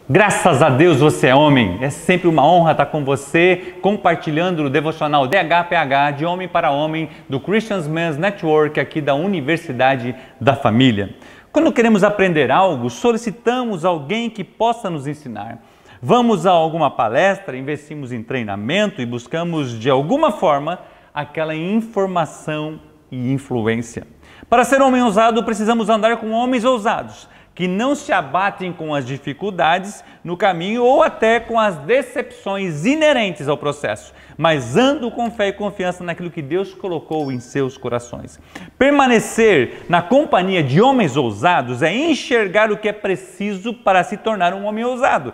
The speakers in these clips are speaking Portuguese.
Graças a Deus você é homem. É sempre uma honra estar com você, compartilhando o devocional DHPH, de homem para homem, do Christian Men's Network, aqui da Universidade da Família. Quando queremos aprender algo, solicitamos alguém que possa nos ensinar. Vamos a alguma palestra, investimos em treinamento e buscamos, de alguma forma, aquela informação e influência. Para ser homem ousado, precisamos andar com homens ousados, que não se abatem com as dificuldades no caminho ou até com as decepções inerentes ao processo, mas andam com fé e confiança naquilo que Deus colocou em seus corações. Permanecer na companhia de homens ousados é enxergar o que é preciso para se tornar um homem ousado.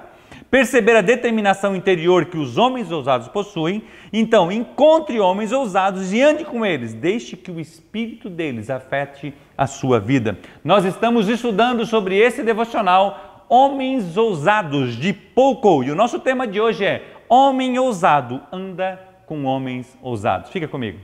Perceber a determinação interior que os homens ousados possuem, então encontre homens ousados e ande com eles, deixe que o espírito deles afete a sua vida. Nós estamos estudando sobre esse devocional, Homens Ousados, de Paul Cole, e o nosso tema de hoje é Homem Ousado anda com homens ousados. Fica comigo.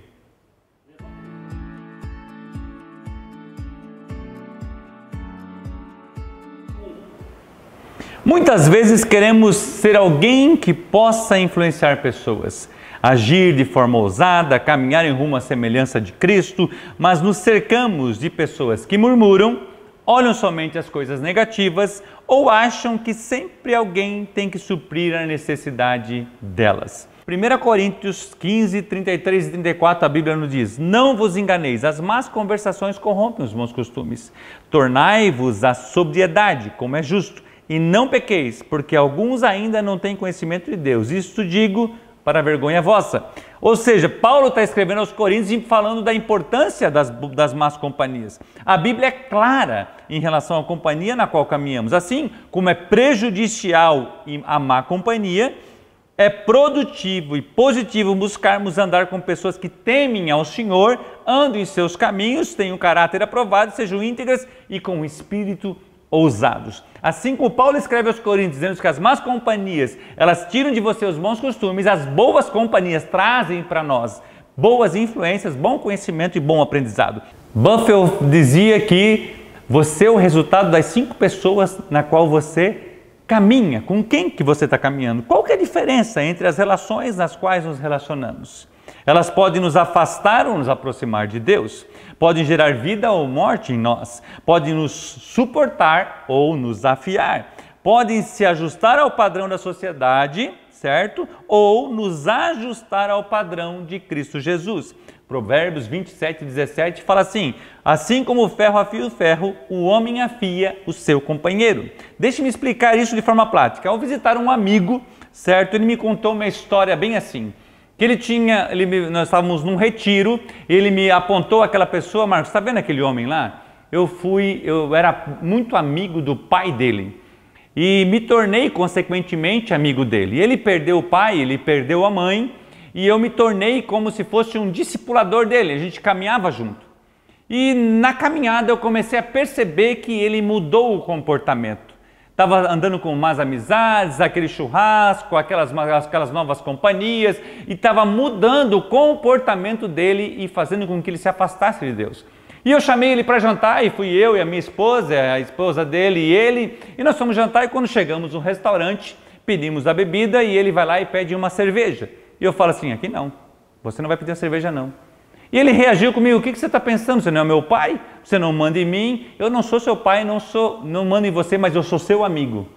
Muitas vezes queremos ser alguém que possa influenciar pessoas, agir de forma ousada, caminhar em rumo à semelhança de Cristo, mas nos cercamos de pessoas que murmuram, olham somente as coisas negativas ou acham que sempre alguém tem que suprir a necessidade delas. 1 Coríntios 15, 33 e 34, a Bíblia nos diz: não vos enganeis, as más conversações corrompem os bons costumes. Tornai-vos à sobriedade, como é justo. E não pequeis, porque alguns ainda não têm conhecimento de Deus. Isto digo para a vergonha vossa. Ou seja, Paulo está escrevendo aos Coríntios e falando da importância das más companhias. A Bíblia é clara em relação à companhia na qual caminhamos. Assim como é prejudicial a má companhia, é produtivo e positivo buscarmos andar com pessoas que temem ao Senhor, andam em seus caminhos, tenham um caráter aprovado, sejam íntegras e com o espírito ousados. Assim como Paulo escreve aos Coríntios, dizendo que as más companhias, elas tiram de você os bons costumes, as boas companhias trazem para nós boas influências, bom conhecimento e bom aprendizado. Buffett dizia que você é o resultado das 5 pessoas na qual você caminha. Com quem que você está caminhando? Qual que é a diferença entre as relações nas quais nos relacionamos? Elas podem nos afastar ou nos aproximar de Deus, podem gerar vida ou morte em nós, podem nos suportar ou nos afiar, podem se ajustar ao padrão da sociedade, certo? Ou nos ajustar ao padrão de Cristo Jesus. Provérbios 27, 17 fala assim: assim como o ferro afia o ferro, o homem afia o seu companheiro. Deixe-me explicar isso de forma prática. Ao visitar um amigo, certo? Ele me contou uma história bem assim. Que nós estávamos num retiro, ele me apontou aquela pessoa: Marcos, está vendo aquele homem lá? Eu era muito amigo do pai dele e me tornei consequentemente amigo dele. Ele perdeu o pai, ele perdeu a mãe e eu me tornei como se fosse um discipulador dele, a gente caminhava junto. E na caminhada eu comecei a perceber que ele mudou o comportamento. Estava andando com más amizades, aquele churrasco, aquelas novas companhias, e estava mudando o comportamento dele e fazendo com que ele se afastasse de Deus. E eu chamei ele para jantar, e fui eu e a minha esposa, a esposa dele e ele, e nós fomos jantar, e quando chegamos no restaurante, pedimos a bebida, e ele vai lá e pede uma cerveja. E eu falo assim: aqui não, você não vai pedir a cerveja não. E ele reagiu comigo: o que você está pensando? Você não é meu pai? Você não manda em mim? Eu não sou seu pai, não mando em você, mas eu sou seu amigo.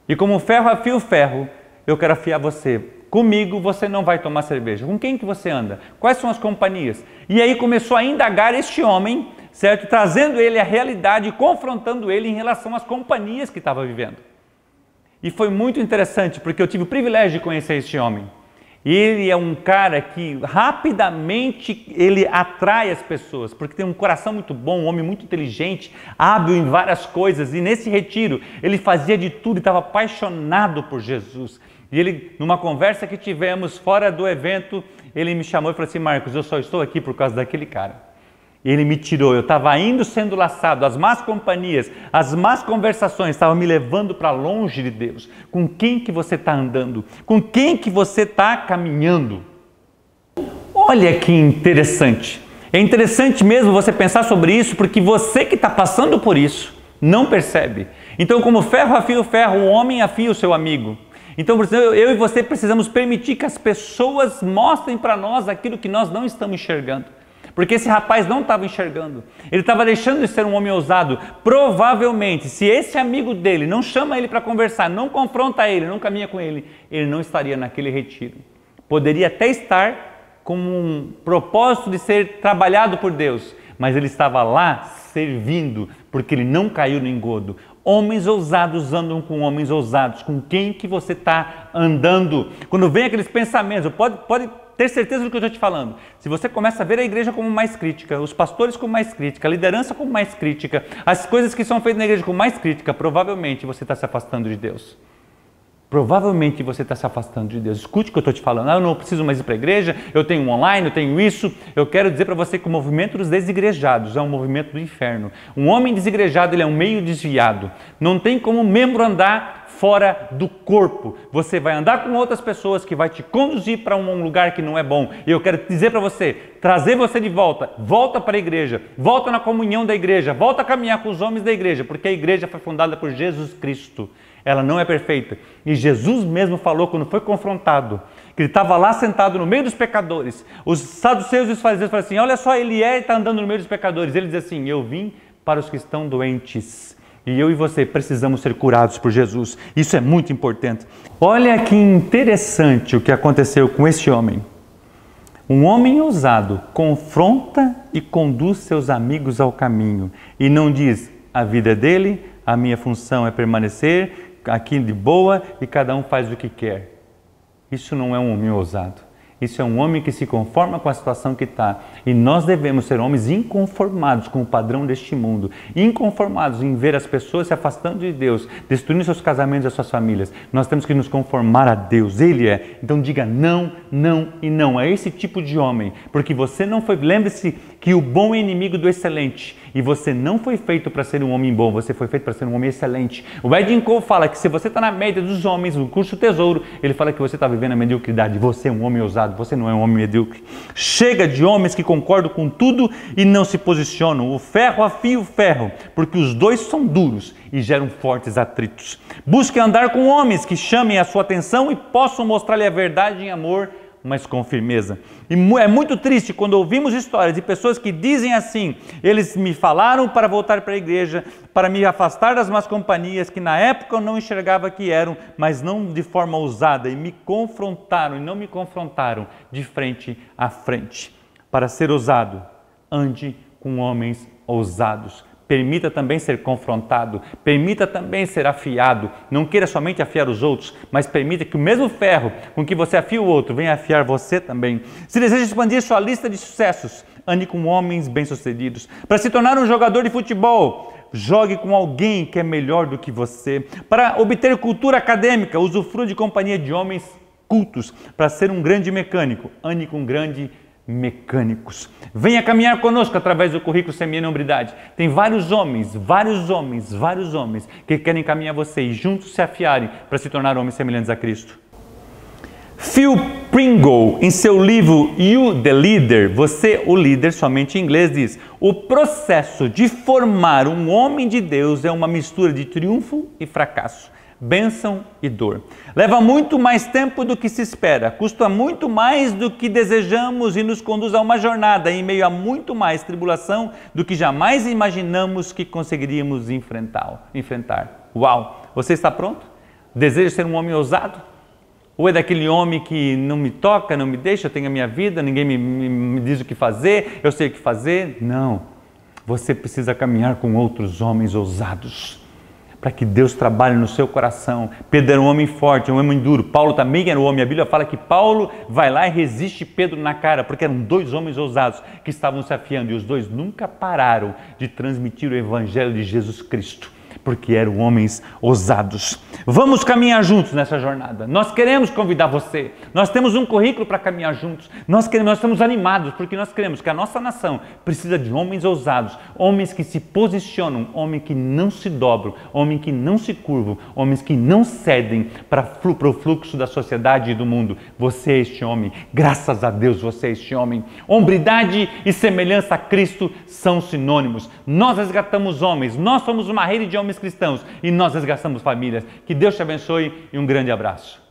E como o ferro afia o ferro, eu quero afiar você. Comigo você não vai tomar cerveja. Com quem que você anda? Quais são as companhias? E aí começou a indagar este homem, certo? Trazendo ele à realidade, confrontando ele em relação às companhias que estava vivendo. E foi muito interessante, porque eu tive o privilégio de conhecer este homem. Ele é um cara que rapidamente ele atrai as pessoas, porque tem um coração muito bom, um homem muito inteligente, hábil em várias coisas. E nesse retiro ele fazia de tudo e estava apaixonado por Jesus. E ele, numa conversa que tivemos fora do evento, ele me chamou e falou assim: Marcos, eu só estou aqui por causa daquele cara. Ele me tirou, eu estava indo sendo laçado, as más companhias, as más conversações estavam me levando para longe de Deus. Com quem que você está andando? Com quem que você está caminhando? Olha que interessante. É interessante mesmo você pensar sobre isso, porque você que está passando por isso não percebe. Então, como ferro afia o ferro, o homem afia o seu amigo. Então, eu e você precisamos permitir que as pessoas mostrem para nós aquilo que nós não estamos enxergando. Porque esse rapaz não estava enxergando. Ele estava deixando de ser um homem ousado. Provavelmente, se esse amigo dele não chama ele para conversar, não confronta ele, não caminha com ele, ele não estaria naquele retiro. Poderia até estar com um propósito de ser trabalhado por Deus, mas ele estava lá servindo, porque ele não caiu no engodo. Homens ousados andam com homens ousados. Com quem que você está andando? Quando vem aqueles pensamentos, pode ter certeza do que eu estou te falando. Se você começa a ver a igreja como mais crítica, os pastores como mais crítica, a liderança como mais crítica, as coisas que são feitas na igreja como mais crítica, provavelmente você está se afastando de Deus. Provavelmente você está se afastando de Deus. Escute o que eu estou te falando. Eu não preciso mais ir para a igreja, eu tenho online, eu tenho isso. Eu quero dizer para você que o movimento dos desigrejados é um movimento do inferno. Um homem desigrejado, ele é um meio desviado. Não tem como membro andar fora do corpo. Você vai andar com outras pessoas que vai te conduzir para um lugar que não é bom. E eu quero dizer para você, trazer você de volta. Volta para a igreja, volta na comunhão da igreja, volta a caminhar com os homens da igreja, porque a igreja foi fundada por Jesus Cristo. Ela não é perfeita. E Jesus mesmo falou quando foi confrontado, que ele estava lá sentado no meio dos pecadores. Os saduceus e os fariseus falaram assim, olha só, ele está andando no meio dos pecadores. Ele diz assim, eu vim para os que estão doentes. E eu e você precisamos ser curados por Jesus. Isso é muito importante. Olha que interessante o que aconteceu com esse homem. Um homem ousado confronta e conduz seus amigos ao caminho. E não diz, a vida é dele, a minha função é permanecer aqui de boa e cada um faz o que quer. Isso não é um homem ousado. Isso é um homem que se conforma com a situação que está. E nós devemos ser homens inconformados com o padrão deste mundo. Inconformados em ver as pessoas se afastando de Deus, destruindo seus casamentos e as suas famílias. Nós temos que nos conformar a Deus. Ele é. Então diga não, não e não. É esse tipo de homem. Porque você não foi... Lembre-se que o bom é inimigo do excelente. E você não foi feito para ser um homem bom. Você foi feito para ser um homem excelente. O Edin Cole fala que se você está na média dos homens, no curso Tesouro, ele fala que você está vivendo a mediocridade. Você é um homem ousado. Você não é um homem medíocre. Chega de homens que concordam com tudo e não se posicionam. O ferro afia o ferro, porque os dois são duros e geram fortes atritos. Busque andar com homens que chamem a sua atenção e possam mostrar-lhe a verdade em amor, mas com firmeza. E é muito triste quando ouvimos histórias de pessoas que dizem assim, eles me falaram para voltar para a igreja, para me afastar das más companhias, que na época eu não enxergava que eram, mas não de forma ousada, e me confrontaram, e não me confrontaram de frente a frente. Para ser ousado, ande com homens ousados. Permita também ser confrontado, permita também ser afiado. Não queira somente afiar os outros, mas permita que o mesmo ferro com que você afia o outro venha afiar você também. Se deseja expandir sua lista de sucessos, ande com homens bem-sucedidos. Para se tornar um jogador de futebol, jogue com alguém que é melhor do que você. Para obter cultura acadêmica, usufrua de companhia de homens cultos. Para ser um grande mecânico, ande com mecânicos. Venha caminhar conosco através do currículo Semeando a Hombridade. Tem vários homens que querem caminhar você e juntos se afiarem para se tornar homens semelhantes a Cristo. Phil Pringle, em seu livro You the Leader, Você o Líder, somente em inglês, diz: o processo de formar um homem de Deus é uma mistura de triunfo e fracasso, bênção e dor. Leva muito mais tempo do que se espera, custa muito mais do que desejamos e nos conduz a uma jornada em meio a muito mais tribulação do que jamais imaginamos que conseguiríamos enfrentar. Uau! Você está pronto? Deseja ser um homem ousado? Ou é daquele homem que não me toca, não me deixa, eu tenho a minha vida, ninguém me diz o que fazer, eu sei o que fazer? Não. Você precisa caminhar com outros homens ousados, para que Deus trabalhe no seu coração. Pedro era um homem forte, um homem duro. Paulo também era um homem. A Bíblia fala que Paulo vai lá e resiste Pedro na cara, porque eram dois homens ousados que estavam se afiando, e os dois nunca pararam de transmitir o Evangelho de Jesus Cristo, porque eram homens ousados. Vamos caminhar juntos nessa jornada. Nós queremos convidar você. Nós temos um currículo para caminhar juntos. Nós estamos animados porque nós queremos que a nossa nação precisa de homens ousados, homens que se posicionam, homens que não se dobram, homens que não se curvam, homens que não cedem para o fluxo da sociedade e do mundo. Você é este homem. Graças a Deus você é este homem. Hombridade e semelhança a Cristo são sinônimos. Nós resgatamos homens. Nós somos uma rede de homens cristãos e nós resgatamos famílias. Que Deus te abençoe e um grande abraço.